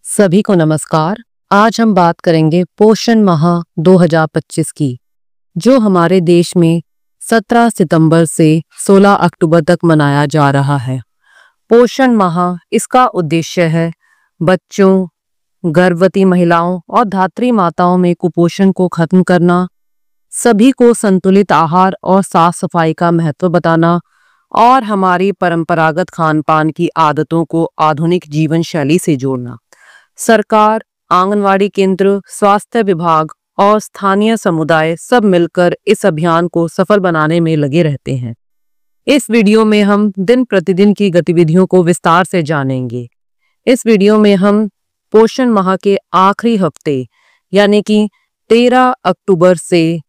सभी को नमस्कार। आज हम बात करेंगे पोषण माह 2025 की, जो हमारे देश में 17 सितंबर से 16 अक्टूबर तक मनाया जा रहा है। पोषण माह इसका उद्देश्य है बच्चों, गर्भवती महिलाओं और धात्री माताओं में कुपोषण को खत्म करना, सभी को संतुलित आहार और साफ सफाई का महत्व बताना और हमारी परंपरागत खान पान की आदतों को आधुनिक जीवन शैली से जोड़ना। सरकार, आंगनवाड़ी केंद्र, स्वास्थ्य विभाग और स्थानीय समुदाय सब मिलकर इस अभियान को सफल बनाने में लगे रहते हैं। इस वीडियो में हम दिन प्रतिदिन की गतिविधियों को विस्तार से जानेंगे। इस वीडियो में हम पोषण माह के आखिरी हफ्ते यानी कि 13 अक्टूबर से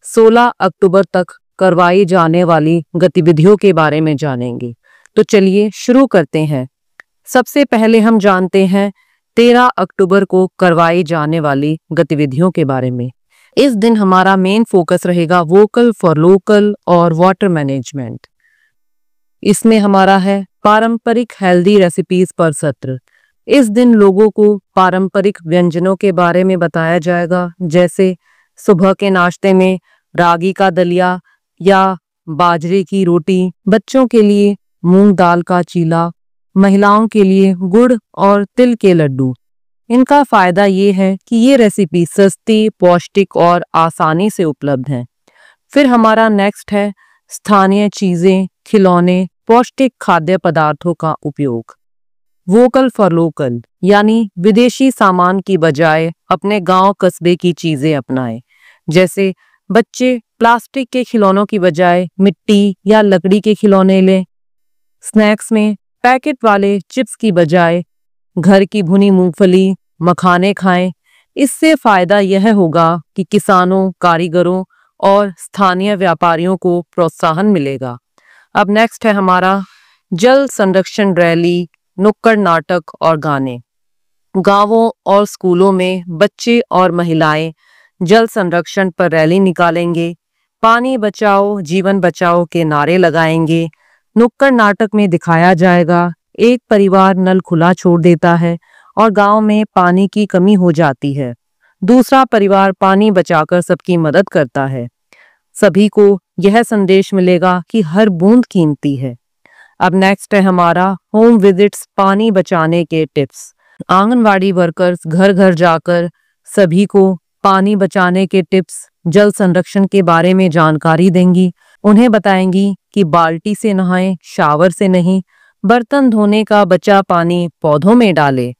16 अक्टूबर तक करवाई जाने वाली गतिविधियों के बारे में जानेंगे। तो चलिए शुरू करते हैं। सबसे पहले हम जानते हैं 13 अक्टूबर को करवाई जाने वाली गतिविधियों के बारे में। इस दिन हमारा मेन फोकस रहेगा वोकल फॉर लोकल और वाटर मैनेजमेंट। इसमें हमारा है पारंपरिक हेल्दी रेसिपीज पर सत्र। इस दिन लोगों को पारंपरिक व्यंजनों के बारे में बताया जाएगा, जैसे सुबह के नाश्ते में रागी का दलिया या बाजरे की रोटी, बच्चों के लिए मूंग दाल का चीला, महिलाओं के लिए गुड़ और तिल के लड्डू। इनका फायदा ये है कि ये रेसिपी सस्ती, पौष्टिक और आसानी से उपलब्ध है। फिर हमारा नेक्स्ट है स्थानीय चीजें, खिलौने, पौष्टिक खाद्य पदार्थों का उपयोग। वोकल फॉर लोकल यानी विदेशी सामान की बजाय अपने गांव कस्बे की चीजें अपनाएं। जैसे बच्चे प्लास्टिक के खिलौनों की बजाय मिट्टी या लकड़ी के खिलौने लें। स्नैक्स में पैकेट वाले चिप्स की बजाय घर की भुनी मूंगफली, मखाने खाएं। इससे फायदा यह होगा कि किसानों, कारीगरों और स्थानीय व्यापारियों को प्रोत्साहन मिलेगा। अब नेक्स्ट है हमारा जल संरक्षण रैली, नुक्कड़ नाटक और गाने। गांवों और स्कूलों में बच्चे और महिलाएं जल संरक्षण पर रैली निकालेंगे, पानी बचाओ जीवन बचाओ के नारे लगाएंगे। नुक्कड़ नाटक में दिखाया जाएगा एक परिवार नल खुला छोड़ देता है और गांव में पानी की कमी हो जाती है, दूसरा परिवार पानी बचाकर सबकी मदद करता है। सभी को यह संदेश मिलेगा कि हर बूंद कीमती है। अब नेक्स्ट है हमारा होम विजिट्स, पानी बचाने के टिप्स। आंगनवाड़ी वर्कर्स घर घर जाकर सभी को पानी बचाने के टिप्स, जल संरक्षण के बारे में जानकारी देंगी। उन्हें बताएंगी कि बाल्टी से नहाएं, शावर से नहीं। बर्तन धोने का बचा पानी पौधों में डालें।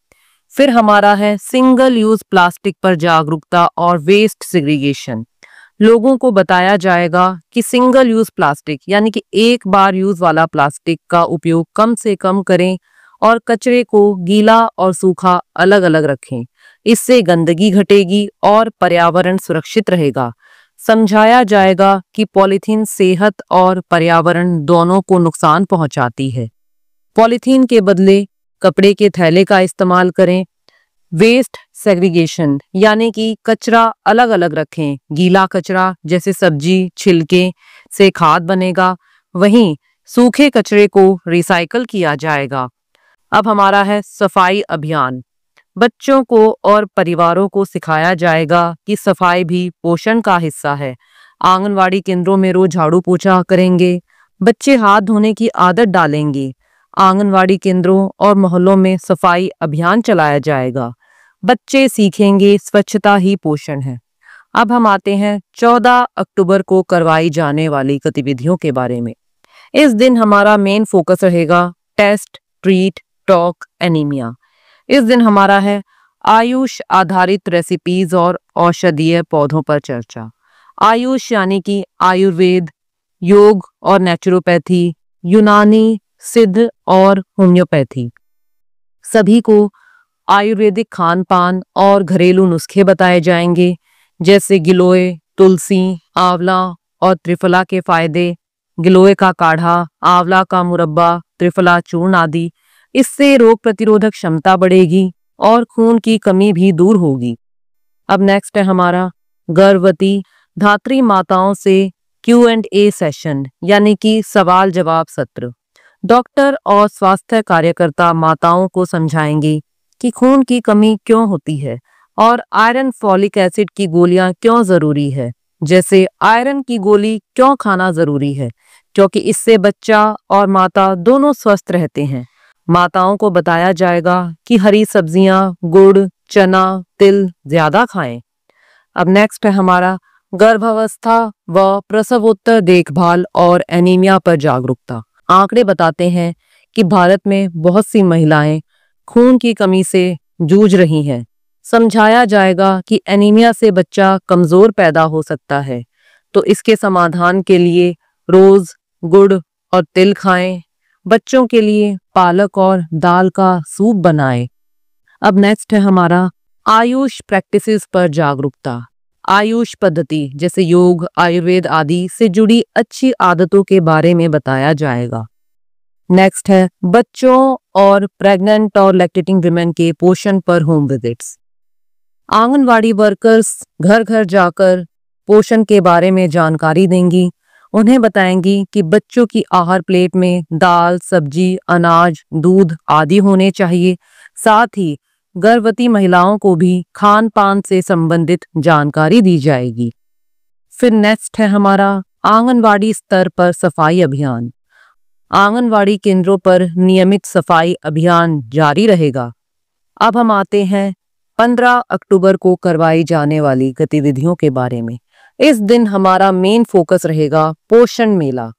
फिर हमारा है सिंगल यूज प्लास्टिक पर जागरूकता और वेस्ट सेग्रीगेशन। लोगों को बताया जाएगा कि सिंगल यूज प्लास्टिक यानी कि एक बार यूज वाला प्लास्टिक का उपयोग कम से कम करें और कचरे को गीला और सूखा अलग अलग रखें। इससे गंदगी घटेगी और पर्यावरण सुरक्षित रहेगा। समझाया जाएगा कि पॉलीथीन सेहत और पर्यावरण दोनों को नुकसान पहुंचाती है। पॉलीथीन के बदले कपड़े के थैले का इस्तेमाल करें। वेस्ट सेग्रीगेशन यानी कि कचरा अलग अलग रखें। गीला कचरा जैसे सब्जी, छिलके से खाद बनेगा, वहीं सूखे कचरे को रिसाइकल किया जाएगा। अब हमारा है सफाई अभियान। बच्चों को और परिवारों को सिखाया जाएगा कि सफाई भी पोषण का हिस्सा है। आंगनवाड़ी केंद्रों में रोज झाड़ू पोछा करेंगे। बच्चे हाथ धोने की आदत डालेंगे। आंगनवाड़ी केंद्रों और मोहल्लों में सफाई अभियान चलाया जाएगा। बच्चे सीखेंगे स्वच्छता ही पोषण है। अब हम आते हैं 14 अक्टूबर को करवाई जाने वाली गतिविधियों के बारे में। इस दिन हमारा मेन फोकस रहेगा टेस्ट, ट्रीट, टॉक, एनीमिया। इस दिन हमारा है आयुष आधारित रेसिपीज और औषधीय पौधों पर चर्चा। आयुष यानी कि आयुर्वेद, योग और नेचुरोपैथी, यूनानी, सिद्ध और होम्योपैथी। सभी को आयुर्वेदिक खान पान और घरेलू नुस्खे बताए जाएंगे, जैसे गिलोय, तुलसी, आंवला और त्रिफला के फायदे। गिलोय का काढ़ा, आंवला का मुरब्बा, त्रिफला चूर्ण आदि। इससे रोग प्रतिरोधक क्षमता बढ़ेगी और खून की कमी भी दूर होगी। अब नेक्स्ट है हमारा गर्भवती धात्री माताओं से Q&A सेशन यानी कि सवाल जवाब सत्र। डॉक्टर और स्वास्थ्य कार्यकर्ता माताओं को समझाएंगे कि खून की कमी क्यों होती है और आयरन फॉलिक एसिड की गोलियां क्यों जरूरी है। जैसे आयरन की गोली क्यों खाना जरूरी है, क्योंकि इससे बच्चा और माता दोनों स्वस्थ रहते हैं। माताओं को बताया जाएगा कि हरी सब्जियां, गुड़, चना, तिल ज्यादा खाएं। अब नेक्स्ट है हमारा गर्भावस्था व प्रसवोत्तर देखभाल और एनीमिया पर जागरूकता। आंकड़े बताते हैं कि भारत में बहुत सी महिलाएं खून की कमी से जूझ रही हैं। समझाया जाएगा कि एनीमिया से बच्चा कमजोर पैदा हो सकता है, तो इसके समाधान के लिए रोज गुड़ और तिल खाएं। बच्चों के लिए पालक और दाल का सूप बनाएं। अब नेक्स्ट है हमारा आयुष प्रैक्टिसेस पर जागरूकता। आयुष पद्धति जैसे योग, आयुर्वेद आदि से जुड़ी अच्छी आदतों के बारे में बताया जाएगा। नेक्स्ट है बच्चों और प्रेग्नेंट और लैक्टेटिंग विमेन के पोषण पर होम विजिट्स। आंगनवाड़ी वर्कर्स घर घर जाकर पोषण के बारे में जानकारी देंगी। उन्हें बताएंगी कि बच्चों की आहार प्लेट में दाल, सब्जी, अनाज, दूध आदि होने चाहिए। साथ ही गर्भवती महिलाओं को भी खान पान से संबंधित जानकारी दी जाएगी। फिर नेक्स्ट है हमारा आंगनवाड़ी स्तर पर सफाई अभियान। आंगनवाड़ी केंद्रों पर नियमित सफाई अभियान जारी रहेगा। अब हम आते हैं 15 अक्टूबर को करवाई जाने वाली गतिविधियों के बारे में। इस दिन हमारा मेन फोकस रहेगा पोषण मेला।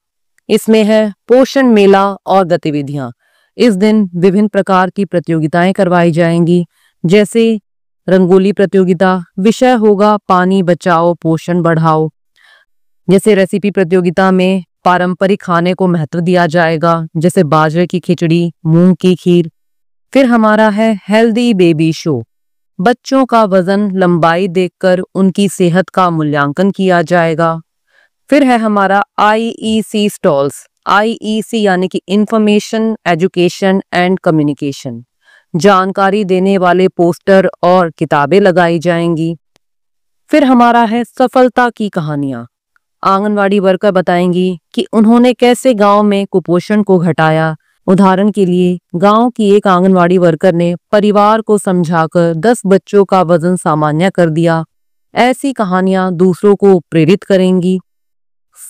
इसमें है पोषण मेला और गतिविधियां। इस दिन विभिन्न प्रकार की प्रतियोगिताएं करवाई जाएंगी, जैसे रंगोली प्रतियोगिता, विषय होगा पानी बचाओ पोषण बढ़ाओ। जैसे रेसिपी प्रतियोगिता में पारंपरिक खाने को महत्व दिया जाएगा, जैसे बाजरे की खिचड़ी, मूंग की खीर। फिर हमारा है हेल्दी बेबी शो। बच्चों का वजन, लंबाई देखकर उनकी सेहत का मूल्यांकन किया जाएगा। फिर है हमारा IEC स्टॉल्स। IEC यानी कि इंफॉर्मेशन, एजुकेशन एंड कम्युनिकेशन। जानकारी देने वाले पोस्टर और किताबें लगाई जाएंगी। फिर हमारा है सफलता की कहानियां। आंगनवाड़ी वर्कर बताएंगी कि उन्होंने कैसे गांव में कुपोषण को घटाया। उदाहरण के लिए गांव की एक आंगनवाड़ी वर्कर ने परिवार को समझाकर 10 बच्चों का वजन सामान्य कर दिया। ऐसी कहानियां दूसरों को प्रेरित करेंगी।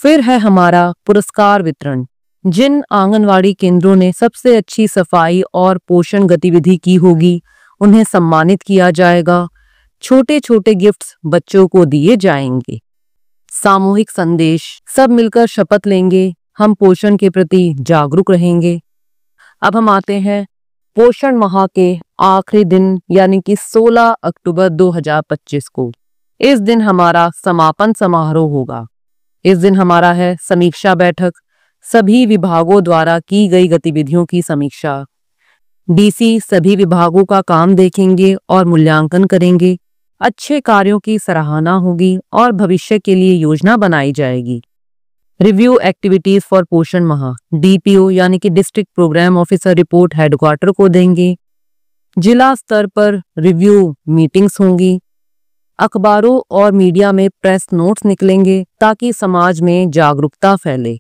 फिर है हमारा पुरस्कार वितरण। जिन आंगनवाड़ी केंद्रों ने सबसे अच्छी सफाई और पोषण गतिविधि की होगी, उन्हें सम्मानित किया जाएगा। छोटे छोटे गिफ्ट्स बच्चों को दिए जाएंगे। सामूहिक संदेश, सब मिलकर शपथ लेंगे, हम पोषण के प्रति जागरूक रहेंगे। अब हम आते हैं पोषण माह के आखिरी दिन यानी कि 16 अक्टूबर 2025 को। इस दिन हमारा समापन समारोह होगा। इस दिन हमारा है समीक्षा बैठक। सभी विभागों द्वारा की गई गतिविधियों की समीक्षा। DC सभी विभागों का काम देखेंगे और मूल्यांकन करेंगे। अच्छे कार्यों की सराहना होगी और भविष्य के लिए योजना बनाई जाएगी। रिव्यू एक्टिविटीज फॉर पोषण माह। DPO यानी कि district programme officer report headquarter को देंगे। जिला स्तर पर रिव्यू मीटिंग्स होंगी। अखबारों और मीडिया में प्रेस नोट्स निकलेंगे ताकि समाज में जागरूकता फैले।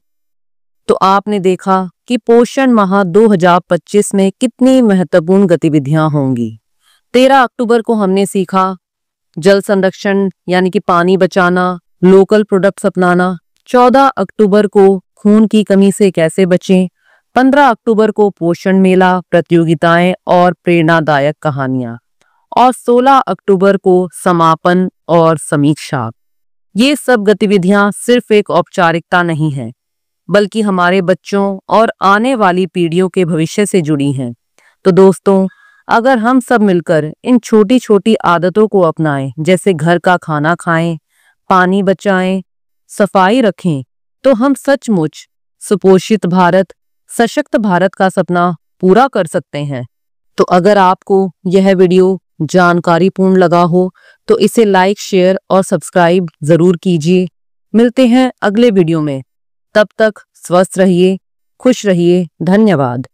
तो आपने देखा कि पोषण माह 2025 में कितनी महत्वपूर्ण गतिविधियां होंगी। 13 अक्टूबर को हमने सीखा जल संरक्षण यानी कि पानी बचाना, लोकल प्रोडक्ट्स अपनाना। 14 अक्टूबर को खून की कमी से कैसे बचें। 15 अक्टूबर को पोषण मेला, प्रतियोगिताएं और प्रेरणादायक कहानियां। और 16 अक्टूबर को समापन और समीक्षा। ये सब गतिविधियां सिर्फ एक औपचारिकता नहीं है, बल्कि हमारे बच्चों और आने वाली पीढ़ियों के भविष्य से जुड़ी हैं। तो दोस्तों, अगर हम सब मिलकर इन छोटी छोटी आदतों को अपनाएं, जैसे घर का खाना खाएं, पानी बचाएं, सफाई रखें, तो हम सचमुच सुपोषित भारत, सशक्त भारत का सपना पूरा कर सकते हैं। तो अगर आपको यह वीडियो जानकारीपूर्ण लगा हो तो इसे लाइक, शेयर और सब्सक्राइब जरूर कीजिए। मिलते हैं अगले वीडियो में। तब तक स्वस्थ रहिए, खुश रहिए। धन्यवाद।